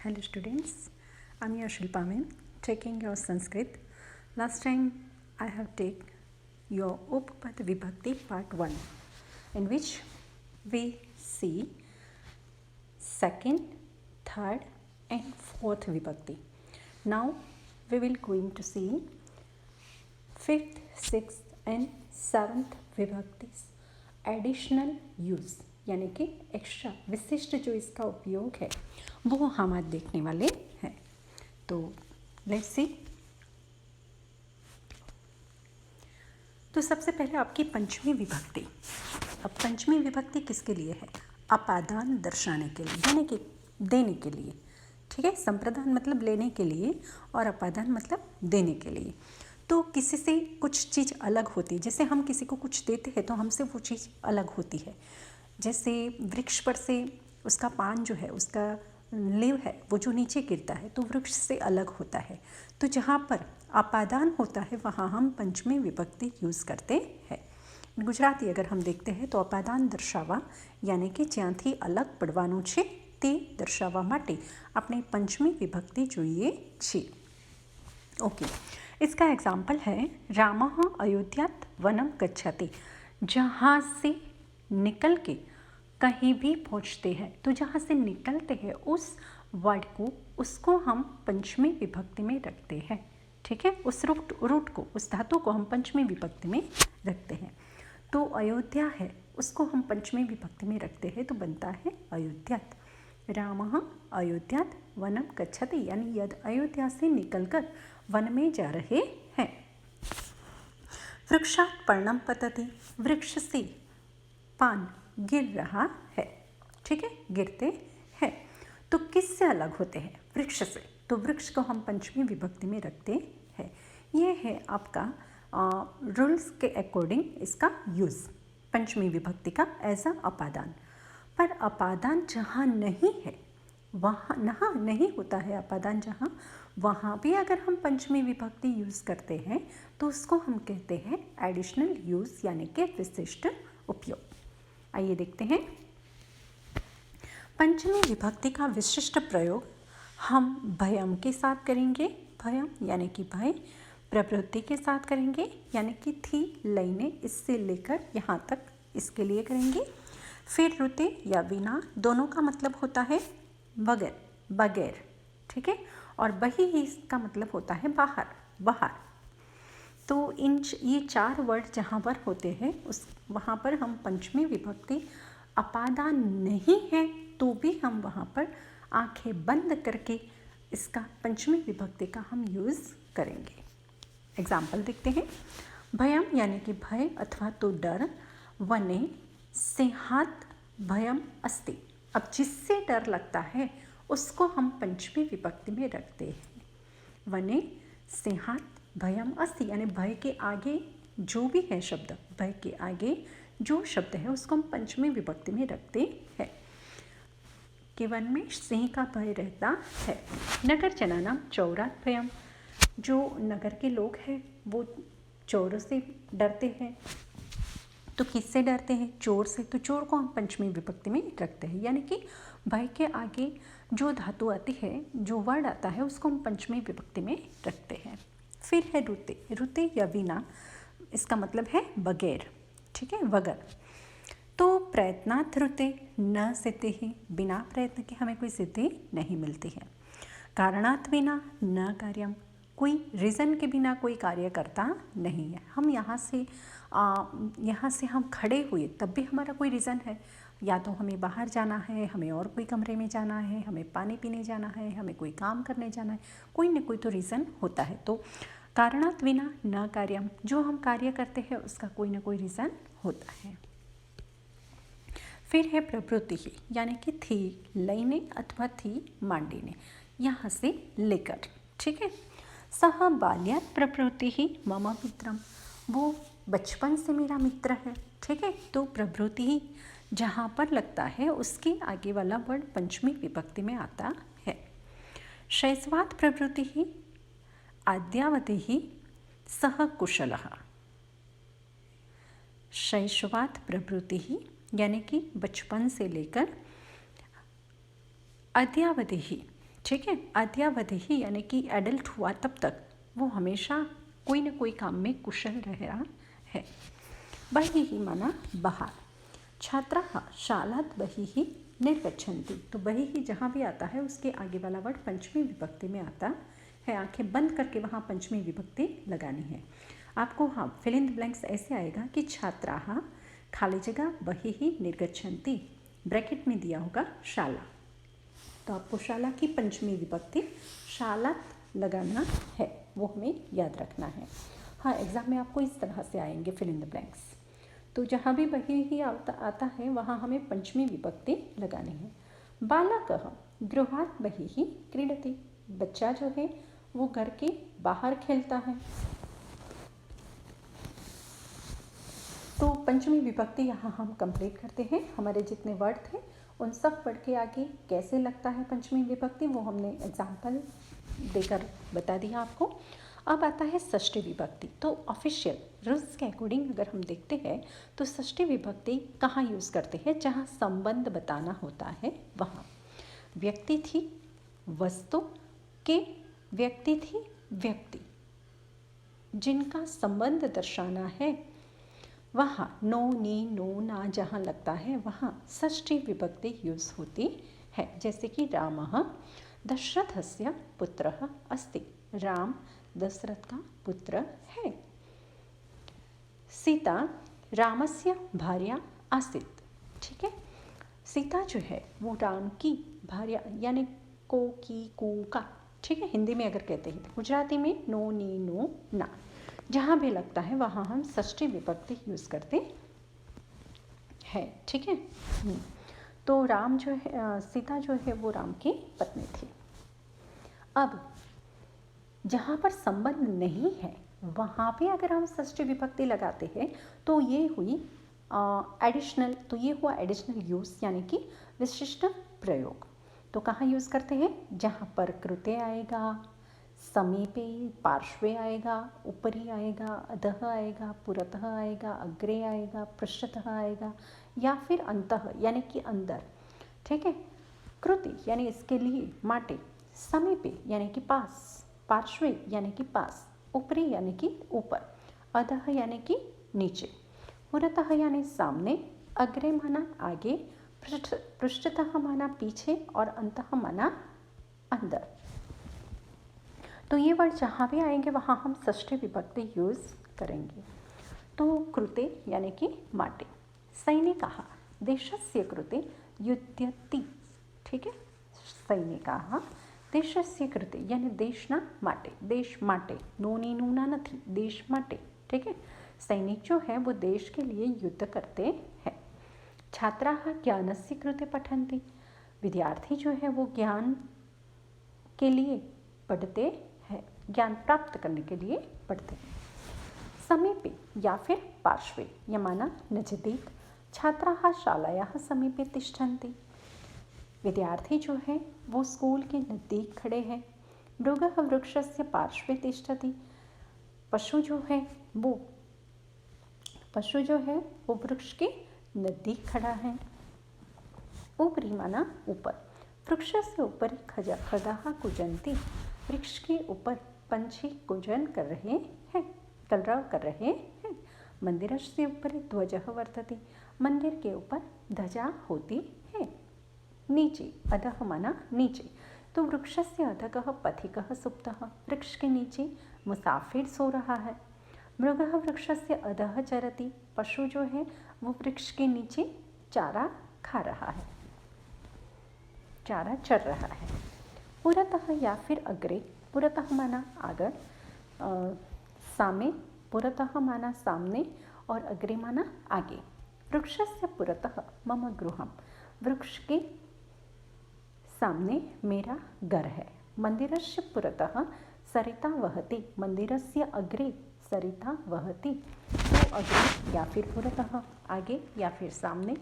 Hello students, I'm your Shilpa ma'am, taking your Sanskrit. Last time I have taken your Upapad Vibhakti part 1, in which we see second, third and fourth Vibhakti. Now we will going to see fifth, sixth and seventh Vibhaktis additional use यानी कि extra विशिष्ट जो इसका उपयोग है वो हम आज देखने वाले हैं। तो लेट्स सी। तो सबसे पहले आपकी पंचमी विभक्ति। अब पंचमी विभक्ति किसके लिए है? अपादान दर्शाने के लिए, यानी कि देने के लिए। ठीक है, संप्रदान मतलब लेने के लिए और अपादान मतलब देने के लिए। तो किसी से कुछ चीज़ अलग होती है, जैसे हम किसी को कुछ देते हैं तो हमसे वो चीज़ अलग होती है। जैसे वृक्ष पर से उसका पान जो है, उसका लीव है, वो जो नीचे गिरता है तो वृक्ष से अलग होता है। तो जहाँ पर अपादान होता है वहाँ हम पंचमी विभक्ति यूज़ करते हैं। गुजराती अगर हम देखते हैं तो अपादान दर्शावा यानी कि જ્યાંથી अलग પડવાનું છે તે દર્શાવવા માટે આપણે पंचमी विभक्ति જોઈએ છીએ। ओके, इसका एग्जाम्पल है रामः अयोध्यात वनम गच्छति। जहाँ से निकल के कहीं भी पहुँचते हैं, तो जहाँ से निकलते हैं उस वर्ड को, उसको हम पंचमी विभक्ति में रखते हैं। ठीक है, उस रूट को, उस धातु को हम पंचमी विभक्ति में रखते हैं। तो अयोध्या है, उसको हम पंचमी विभक्ति में रखते हैं तो बनता है अयोध्यात। रामः अयोध्यात वनम गच्छति, यानी यदि अयोध्या से निकलकर वन में जा रहे हैं। वृक्षात पर्णम पतति, वृक्ष से पान गिर रहा है। ठीक है, गिरते हैं। तो किससे अलग होते हैं? वृक्ष से। तो वृक्ष को हम पंचमी विभक्ति में रखते हैं। ये है आपका रूल्स के अकॉर्डिंग इसका यूज़ पंचमी विभक्ति का एज अ अपादान। पर अपादान जहाँ नहीं है, वहाँ नहीं होता है अपादान जहाँ, वहाँ भी अगर हम पंचमी विभक्ति यूज़ करते हैं तो उसको हम कहते हैं एडिशनल यूज़ यानी कि विशिष्ट उपयोग। आइए देखते हैं। पंचमी विभक्ति का विशिष्ट प्रयोग हम भयम के साथ करेंगे, भयम यानी कि भय, प्रवृत्ति के साथ करेंगे यानी कि थी, लईने, इससे लेकर यहाँ तक, इसके लिए करेंगे। फिर रुते या बिना, दोनों का मतलब होता है बगैर, बगैर। ठीक है, और बही ही इसका मतलब होता है बाहर, बाहर। तो ये चार वर्ड जहाँ पर होते हैं उस वहाँ पर हम पंचमी विभक्ति अपादान नहीं है तो भी हम वहाँ पर आंखें बंद करके इसका पंचमी विभक्ति का हम यूज़ करेंगे। एग्जाम्पल देखते हैं। भयम यानी कि भय अथवा तो डर, वने सिंहात भयम अस्ति। अब जिससे डर लगता है उसको हम पंचमी विभक्ति में रखते हैं। वने सिंहात भयम अस्ति, यानी भय के आगे जो भी है शब्द, भय के आगे जो शब्द है उसको हम पंचमी विभक्ति में रखते हैं। कि वन में सिंह का भय रहता है। नगर जनानाम चौरात भयम, जो नगर के लोग हैं वो चोरों से डरते हैं। तो किससे डरते हैं? चोर से। तो चोर को हम पंचमी विभक्ति में रखते हैं, यानी कि भय के आगे जो धातु आती है, जो वर्ड आता है उसको हम पंचमी विभक्ति में रखते हैं। फिर है रुते, रुते या बिना, इसका मतलब है बगैर। ठीक है, बगैर। तो प्रयत्नात् रुते न सिद्धि ही, बिना प्रयत्न के हमें कोई सिद्धि नहीं मिलती है। कारणात् बिना न कार्यम, कोई रीज़न के बिना कोई कार्य करता नहीं है। हम यहाँ से हम खड़े हुए तब भी हमारा कोई रीज़न है, या तो हमें बाहर जाना है, हमें और कोई कमरे में जाना है, हमें पानी पीने जाना है, हमें कोई काम करने जाना है, कोई न कोई तो रीज़न होता है। तो कारणात् विना न कार्यम, जो हम कार्य करते हैं उसका कोई न कोई रीज़न होता है। फिर है प्रवृत्ति ही, यानी कि थी, लईने अथवा थी, मांडीने, यहाँ से लेकर। ठीक है। सह बाल्यात् प्रवृत्ति ही मम मित्रम, वो बचपन से मेरा मित्र है। ठीक है, तो प्रवृत्ति ही जहाँ पर लगता है उसके आगे वाला वर्ड पंचमी विभक्ति में आता है। शैशवात् प्रवृत्ति ही आद्यावधि ही सह कुशलः, शैशवात् प्रवृत्ति ही यानी कि बचपन से लेकर अद्यावधि ही ठीक है। अद्यावधि ही यानी कि एडल्ट हुआ तब तक वो हमेशा कोई ना कोई काम में कुशल रह रहा है। बहिः माना बाहर। छात्राः शालात् बहिः निर्गच्छन्ति। तो बहिः जहाँ भी आता है उसके आगे वाला वर्ड पंचमी विभक्ति में आता है। आंखें बंद करके वहाँ पंचमी विभक्ति लगानी है आपको। हाँ, फिल इन द ब्लैंक्स ऐसे आएगा कि छात्राः खाली जगह बहिः निर्गच्छन्ति, ब्रैकेट में दिया होगा शाला। तो आपको शाला की पंचमी विभक्ति शालात् लगाना है, वो हमें याद रखना है। हाँ, एग्ज़ाम में आपको इस तरह से आएंगे फिल इन द ब्लैंक्स। तो जहाँ भी बहिः आता है वहाँ हमें पंचमी विभक्ति लगानी है। बालकः गृहात् बहिः क्रीडति। बच्चा जो है वो घर के बाहर खेलता है। तो पंचमी विभक्ति यहाँ हम कंप्लीट करते हैं। हमारे जितने वर्ड थे उन सब वर्ड के आगे कैसे लगता है पंचमी विभक्ति वो हमने एग्जाम्पल देकर बता दिया आपको। अब आता है षष्ठी विभक्ति। तो ऑफिशियल रूल्स के अकॉर्डिंग अगर हम देखते हैं तो षष्ठी विभक्ति कहाँ यूज़ करते हैं, जहाँ संबंध बताना होता है वहाँ। व्यक्ति थी वस्तु के, व्यक्ति थी व्यक्ति, जिनका संबंध दर्शाना है वहाँ नो नी नो ना जहाँ लगता है वहाँ षष्ठी विभक्ति यूज़ होती है। जैसे कि रामः दशरथस्य पुत्रः अस्ति। राम दशरथ का पुत्र है। सीता रामस्य भार्या आसीत्। ठीक है, सीता जो है वो राम की भार्या यानी को की को का। ठीक है, हिंदी में अगर कहते हैं, गुजराती में नो नी नो ना, जहाँ भी लगता है वहाँ हम षष्ठी विभक्ति यूज़ करते हैं। ठीक है, तो राम जो है, सीता जो है वो राम की पत्नी थी। अब जहाँ पर संबंध नहीं है वहाँ पे अगर हम षष्ठी विभक्ति लगाते हैं तो ये हुई एडिशनल, तो ये हुआ एडिशनल यूज़ यानी कि विशिष्ट प्रयोग। तो कहाँ यूज़ करते हैं, जहाँ पर कृते आएगा, समीपे पार्श्वे आएगा, ऊपरी आएगा, अधः आएगा, पुरतः आएगा, अग्रे आएगा, पृष्ठतः आएगा, या फिर अंतः यानी कि अंदर। ठीक है, कृति यानी इसके लिए, माटे, समीपे यानी कि पास, पार्श्वे यानी कि पास, ऊपरी यानी कि ऊपर, अधः यानी कि नीचे, पुरतः यानी सामने, अग्रे माना आगे, पृष्ठतः माना पीछे और अंतः माना अंदर। तो ये वर्ड जहाँ भी आएंगे वहाँ हम षष्ठी विभक्ति यूज़ करेंगे। तो कृते यानी कि माटे। सैनिकाः देशस्य कृते युध्यति। ठीक है, सैनिकाः देशस्य कृते यानी देश ना माटे, देश माटे, नोनी नूना नथी, देश माटे। ठीक है, सैनिक जो है वो देश के लिए युद्ध करते हैं। छात्राः ज्ञानस्य कृते पठन्ति। विद्यार्थी जो है वो ज्ञान के लिए पढ़ते हैं, ज्ञान प्राप्त करने के लिए पढ़ते हैं। समीपे या फिर पार्श्वे या माना नजदीक। छात्राः शालायाः समीपे तिष्ठन्ति। विद्यार्थी जो है वो स्कूल के नज़दीक खड़े हैं। मृगः वृक्षस्य पार्श्वे तिष्ठति। पशु जो है वो वृक्ष के नज़दीक खड़ा है। ऊपरी माना ऊपर। वृक्षस्य उपरि खगाः कूजन्ति। वृक्ष के ऊपर पंछी कूजन कर रहे हैं, कलरव कर रहे हैं। मंदिरस्य उपरि ध्वजः वर्तते। मंदिर के ऊपर ध्वजा होती है। नीचे, अधः माना नीचे। तो वृक्षस्य अधः पथिकः सुप्तः। वृक्ष के नीचे मुसाफिर सो रहा है। मृगः वृक्षस्य अधः चरति। पशु जो है वो वृक्ष के नीचे चारा खा रहा है, चारा चर रहा है। पुरतः या फिर अग्रे। पुरतः माना आगे, सामे, पुरतः माना सामने और अग्रे माना आगे। वृक्षस्य पुरतः मम गृहम्। वृक्ष के सामने मेरा घर है। मंदिरस्य पुरतः सरिता वहति। मंदिरस्य अग्रे सरिता वहति। तो अग्रे या फिर पुरतः, आगे या फिर सामने।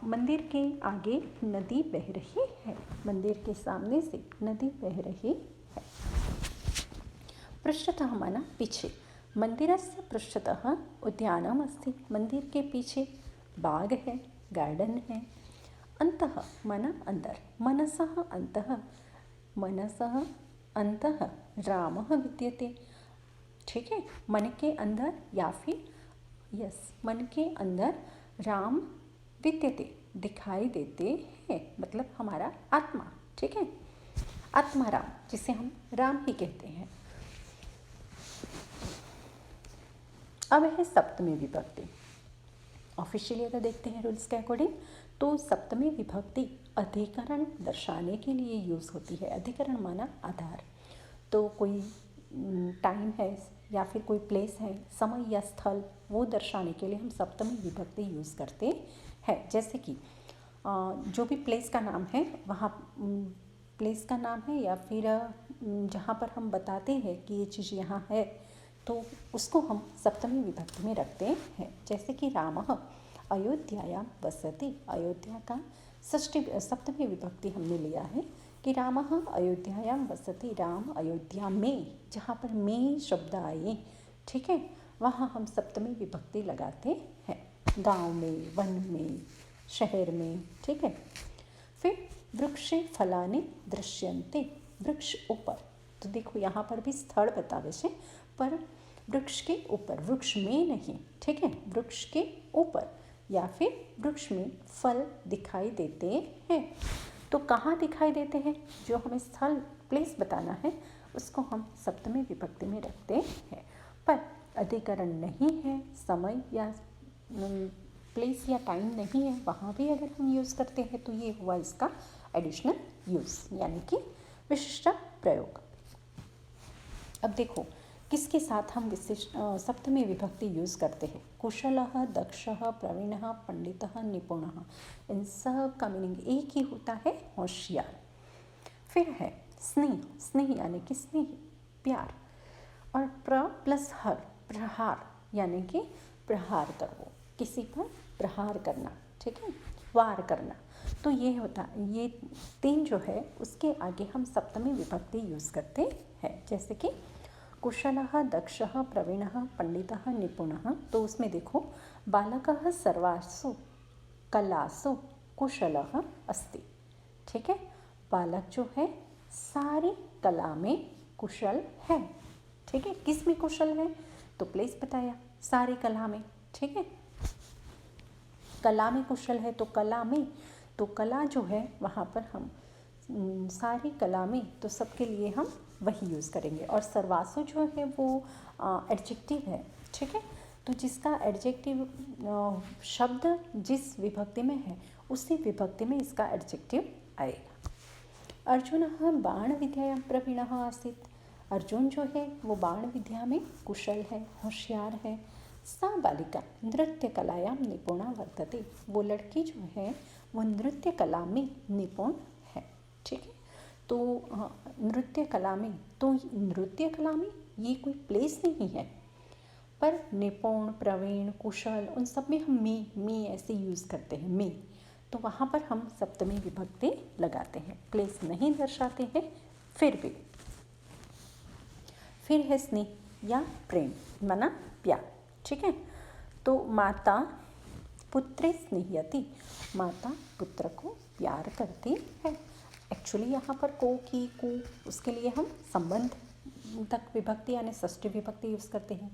मंदिर के आगे नदी बह रही है। मंदिर के सामने से नदी बह रही है। पृष्ठतः माना पीछे। मंदिरस्य पृष्ठतः उद्यानम् अस्ति। मंदिर के पीछे बाग है, गार्डन है। अंतः माना अंदर। मनसः अंतः मनसः अन्तः रामः विद्यते। ठीक है, मन के अंदर या फिर मन के अंदर राम विद्यते, दिखाई देते हैं, मतलब हमारा आत्मा। ठीक है, आत्मा राम, जिसे हम राम ही कहते हैं। अब है सप्तमी विभक्ति। ऑफिशियली अगर देखते हैं रूल्स के अकॉर्डिंग, तो सप्तमी विभक्ति अधिकरण दर्शाने के लिए यूज़ होती है। अधिकरण माना आधार। तो कोई टाइम है या फिर कोई प्लेस है, समय या स्थल, वो दर्शाने के लिए हम सप्तमी विभक्ति यूज़ करते हैं। जैसे कि जो भी प्लेस का नाम है, वहाँ प्लेस का नाम है या फिर जहाँ पर हम बताते हैं कि ये चीज़ यहाँ है, तो उसको हम सप्तमी विभक्ति में रखते हैं। जैसे कि रामः अयोध्यायां वसति, अयोध्या का सप्तमी विभक्ति हमने लिया है कि रामः अयोध्यायां वसति, राम अयोध्या में, जहाँ पर में शब्द आए, ठीक है, वहाँ हम सप्तमी विभक्ति लगाते हैं। गांव में, वन में, शहर में। ठीक है, फिर वृक्षे फलानि दृश्यन्ते, वृक्ष ऊपर, तो देखो यहाँ पर भी स्थल बतावे छे, पर वृक्ष के ऊपर, वृक्ष में नहीं। ठीक है, वृक्ष के ऊपर या फिर वृक्ष में फल दिखाई देते हैं। तो कहाँ दिखाई देते हैं, जो हमें स्थल प्लेस बताना है, उसको हम सप्तमी विभक्ति में रखते हैं। पर अधिकरण नहीं है, समय या प्लेस या टाइम नहीं है, वहाँ भी अगर हम यूज़ करते हैं तो ये हुआ इसका एडिशनल यूज़, यानी कि विशिष्ट प्रयोग। अब देखो किसके साथ हम विशिष्ट सप्तमी विभक्ति यूज़ करते हैं। कुशलः, दक्षः, प्रवीणः, पंडितः, निपुणः, इन सब का मीनिंग एक ही होता है, होशियार। फिर है स्नेह, स्नेह यानी कि स्नेह, प्यार। और प्र प्लस हर, प्रहार, यानी कि प्रहार करो, किसी पर प्रहार करना। ठीक है, वार करना। तो ये होता, ये तीन जो है उसके आगे हम सप्तमी विभक्ति यूज़ करते हैं। जैसे कि कुशलः, दक्षः, प्रवीणः, पंडितः, निपुणः, तो उसमें देखो बालकः सर्वासु कलासु कुशलः अस्ति। ठीक है, बालक जो है सारी कला में कुशल है। ठीक है, किस में कुशल है, तो प्लेस बताया, सारी कला में। ठीक है, कला में कुशल है, तो कला में, तो कला जो है वहाँ पर हम सारी कला में, तो सबके लिए हम वही यूज़ करेंगे। और सर्वासु जो है वो एडजेक्टिव है। ठीक है, तो जिसका एडजेक्टिव शब्द जिस विभक्ति में है, उसी विभक्ति में इसका एडजेक्टिव आएगा। अर्जुनः बाण विद्यायां प्रवीणः आसीत्, अर्जुन जो है वो बाण विद्या में कुशल है, होशियार है। सा बालिका नृत्य कलायां निपुणा वर्तते, वो लड़की जो है वो नृत्य कला में निपुण है। ठीक है, तो नृत्य कला में, तो नृत्य कला में ये कोई प्लेस नहीं है, पर निपुण, प्रवीण, कुशल, उन सब में हम मी ऐसे यूज़ करते हैं, मी। तो वहाँ पर हम सप्तमी विभक्ति लगाते हैं, प्लेस नहीं दर्शाते हैं फिर भी। फिर है स्नेह या प्रेम, माना प्यार। ठीक है, तो माता पुत्रे स्नेह्यति, माता पुत्र को प्यार करती है। एक्चुअली यहाँ पर को, की, कु, उसके लिए हम संबंध तक विभक्ति यानी षष्ठी विभक्ति यूज़ करते हैं,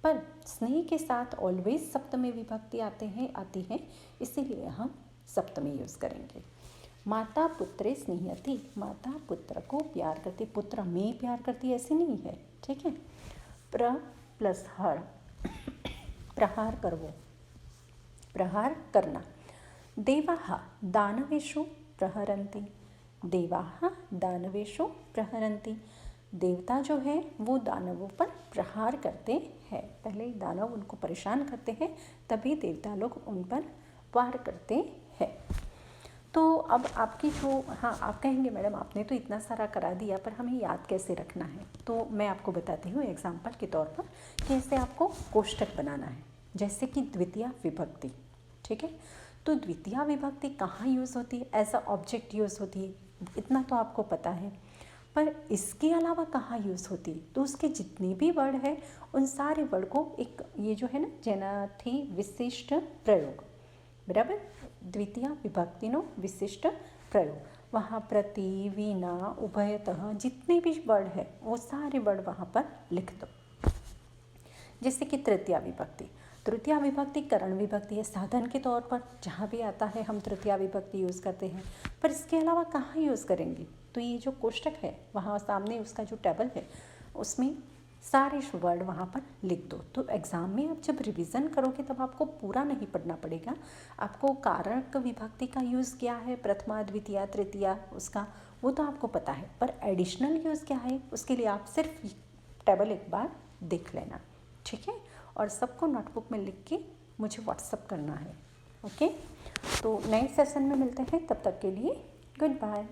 पर स्नेह के साथ ऑलवेज सप्तमी विभक्ति आती है, इसीलिए हम सप्तमी यूज़ करेंगे। माता पुत्रे स्नेह्यति, माता पुत्र को प्यार करती, पुत्र में प्यार करती, ऐसी नहीं है। ठीक है, प्र प्लस हर, प्रहार करवो, प्रहार करना। देवाः दानवेषु प्रहरन्ति, देवाः दानवेषु प्रहरन्ति, देवता जो है वो दानवों पर प्रहार करते हैं। पहले दानव उनको परेशान करते हैं, तभी देवता लोग उन पर वार करते हैं। तो अब आपकी जो, हाँ आप कहेंगे मैडम आपने तो इतना सारा करा दिया, पर हमें याद कैसे रखना है, तो मैं आपको बताती हूँ एग्जाम्पल के तौर पर कि ऐसे आपको कोष्ठक बनाना है। जैसे कि द्वितीया विभक्ति। ठीक है, तो द्वितीया विभक्ति कहाँ यूज़ होती है, एज अ ऑब्जेक्ट यूज़ होती है, इतना तो आपको पता है, पर इसके अलावा कहाँ यूज़ होती है, तो उसके जितने भी वर्ड है उन सारे वर्ड को एक, ये जो है ना जेनाथी विशिष्ट प्रयोग, बराबर, द्वितीया विभक्तिनो विशिष्ट प्रयोग, वहाँ प्रति, वीना, उभयतः जितने भी वर्ड है वो सारे वर्ड वहाँ पर लिख दो। जैसे कि तृतीया विभक्ति, तृतीया विभक्ति करण विभक्ति है, साधन के तौर पर जहाँ भी आता है हम तृतीया विभक्ति यूज़ करते हैं, पर इसके अलावा कहाँ यूज़ करेंगे? तो ये जो कोष्टक है वहाँ सामने उसका जो टेबल है उसमें सारे वर्ड वहाँ पर लिख दो। तो एग्ज़ाम में आप जब रिवीजन करोगे तब आपको पूरा नहीं पढ़ना पड़ेगा, आपको कारक विभक्ति का यूज़ क्या है, प्रथमा, द्वितीया, तृतीया, उसका वो तो आपको पता है, पर एडिशनल यूज़ क्या है उसके लिए आप सिर्फ टेबल एक बार देख लेना, ठीक है। और सबको नोटबुक में लिख के मुझे व्हाट्सअप करना है, ओके। तो नए सेशन में मिलते हैं, तब तक के लिए गुड बाय।